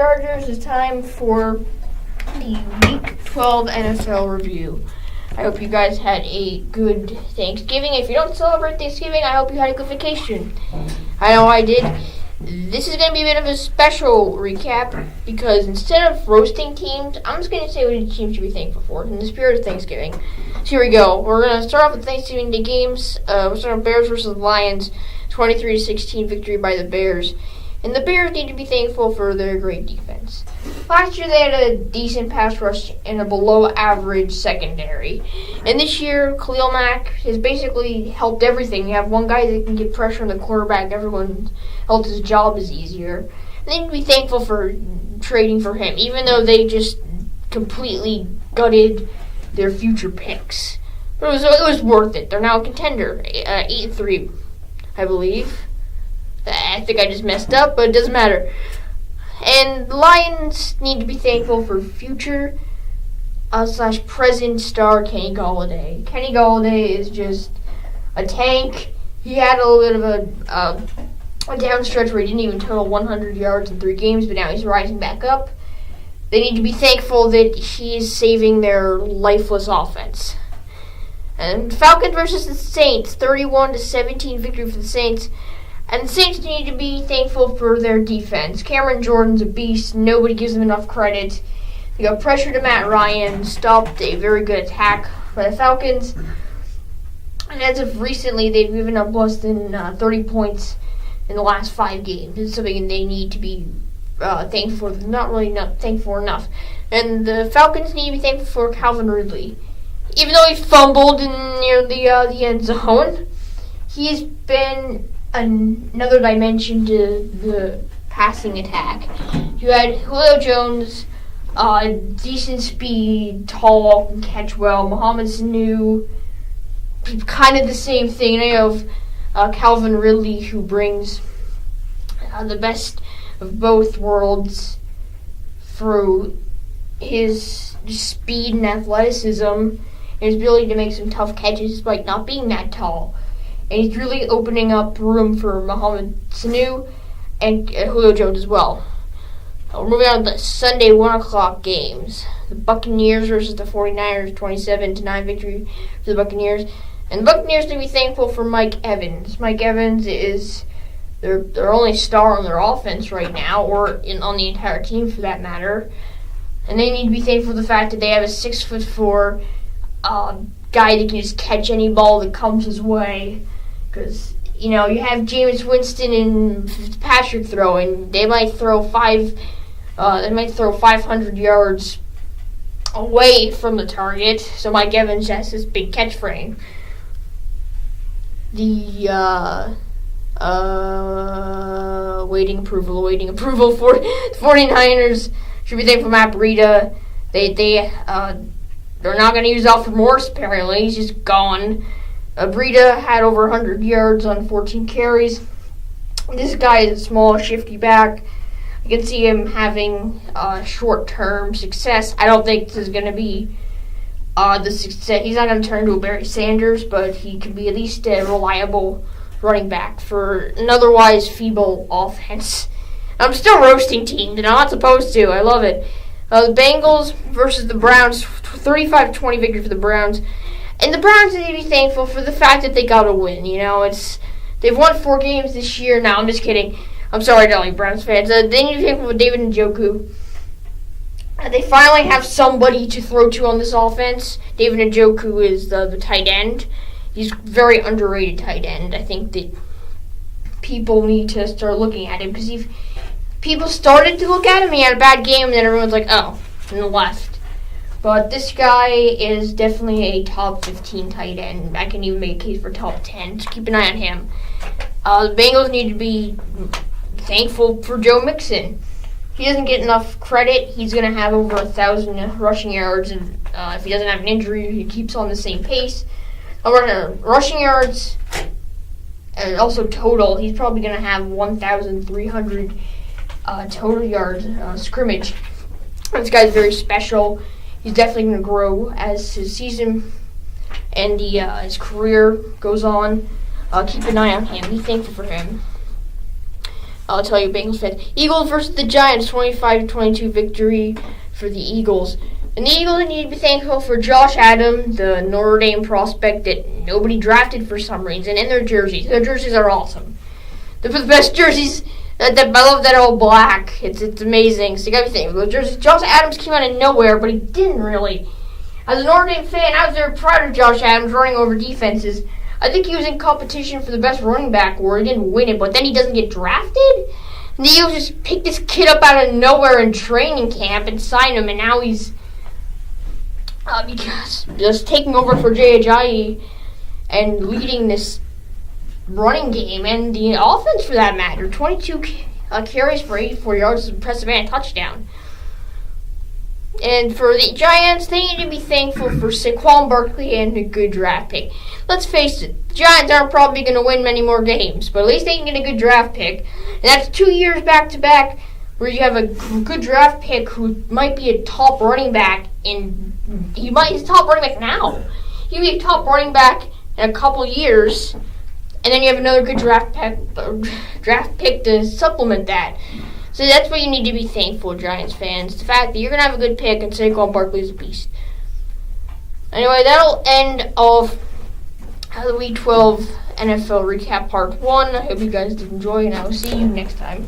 Chargers. It's time for the Week 12 NFL review. I hope you guys had a good Thanksgiving. If you don't celebrate Thanksgiving, I hope you had a good vacation. I know I did. This is going to be a bit of a special recap because instead of roasting teams, I'm just going to say what each team should be thankful for in the spirit of Thanksgiving. So here we go. We're going to start off with Thanksgiving Day games. We're starting with Bears versus Lions, 23-16 victory by the Bears. And the Bears need to be thankful for their great defense. Last year they had a decent pass rush and a below-average secondary. And this year, Khalil Mack has basically helped everything. You have one guy that can get pressure on the quarterback. Everyone else's job is easier. They need to be thankful for trading for him, even though they just completely gutted their future picks. But it was worth it. They're now a contender, 8-3, I believe. I think I just messed up, but it doesn't matter. And the Lions need to be thankful for future / present star Kenny Golladay. Kenny Golladay is just a tank. He had a little bit of a down stretch where he didn't even total 100 yards in 3 games, but now he's rising back up. They need to be thankful that he is saving their lifeless offense. And Falcons versus the Saints, 31-17 victory for the Saints. And the Saints need to be thankful for their defense. Cameron Jordan's a beast. Nobody gives him enough credit. They got pressure to Matt Ryan, stopped a very good attack by the Falcons. And as of recently, they've given up less than 30 points in the last 5 games. It's something they need to be thankful for. Not thankful enough. And the Falcons need to be thankful for Calvin Ridley. Even though he fumbled near the end zone, he's been another dimension to the passing attack. You had Julio Jones, decent speed, tall, can catch well. Mohamed Sanu, kind of the same thing. And you have Calvin Ridley, who brings the best of both worlds through his speed and athleticism and his ability to make some tough catches despite not being that tall. And he's really opening up room for Mohamed Sanu and Julio Jones as well. We're moving on to the Sunday 1 o'clock games. The Buccaneers versus the 49ers, 27-9 victory for the Buccaneers. And the Buccaneers need to be thankful for Mike Evans. Mike Evans is their only star on their offense right now, or on the entire team for that matter. And they need to be thankful for the fact that they have a 6'4" guy that can just catch any ball that comes his way. Because, you have Jameis Winston and Fitzpatrick throwing. They might throw 500 yards away from the target. So Mike Evans has this big catch frame. The waiting approval for 49ers should be thankful for Matt Breida. They're not going to use Alfred Morris apparently. He's just gone. Breida had over 100 yards on 14 carries. This guy is a small, shifty back. I can see him having short-term success. I don't think this is going to be the success. He's not going to turn into a Barry Sanders, but he can be at least a reliable running back for an otherwise feeble offense. I'm still roasting teams, and I'm not supposed to. I love it. The Bengals versus the Browns, 35-20 victory for the Browns. And the Browns need to be thankful for the fact that they got a win. They've won 4 games this year. No, I'm just kidding. I'm sorry to all you Browns fans. They need to be thankful for David Njoku. They finally have somebody to throw to on this offense. David Njoku is the tight end. He's a very underrated tight end. I think that people need to start looking at him because people started to look at him. He had a bad game, and then everyone's like, oh, and left. But this guy is definitely a top 15 tight end. I can even make a case for top 10. So keep an eye on him. The Bengals need to be thankful for Joe Mixon. He doesn't get enough credit. He's going to have over 1,000 rushing yards. And if he doesn't have an injury, he keeps on the same pace. Rushing yards and also total, he's probably going to have 1,300 total yards scrimmage. This guy's very special. He's definitely going to grow as his season and his career goes on. Keep an eye on him. Be thankful for him. I'll tell you, Bengals fans. Eagles versus the Giants, 25-22 victory for the Eagles. And the Eagles need to be thankful for Josh Adams, the Notre Dame prospect that nobody drafted for some reason, and their jerseys. Their jerseys are awesome. They're the best jerseys. I love that all black. It's amazing. So you gotta be thankful for the jerseys. Josh Adams came out of nowhere, but he didn't really. As a Notre Dame fan, I was there prior to Josh Adams running over defenses. I think he was in competition for the best running back where he didn't win it, but then he doesn't get drafted? And the Eagles just picked this kid up out of nowhere in training camp and signed him, and now he's just taking over for Jay Ajayi and leading this running game and the offense for that matter. 22 carries for 84 yards, impressive, and a touchdown. And for the Giants, they need to be thankful for Saquon Barkley and a good draft pick. Let's face it, the Giants aren't probably going to win many more games, but at least they can get a good draft pick. And that's 2 years back-to-back where you have a good draft pick who might be a top running back, and he's a top running back now. He'll be a top running back in a couple years, and then you have another good draft pick to supplement that. So that's what you need to be thankful, Giants fans. The fact that you're going to have a good pick and Saquon Barkley's a beast. Anyway, that'll end of the Week 12 NFL Recap Part 1. I hope you guys did enjoy, and I will see you next time.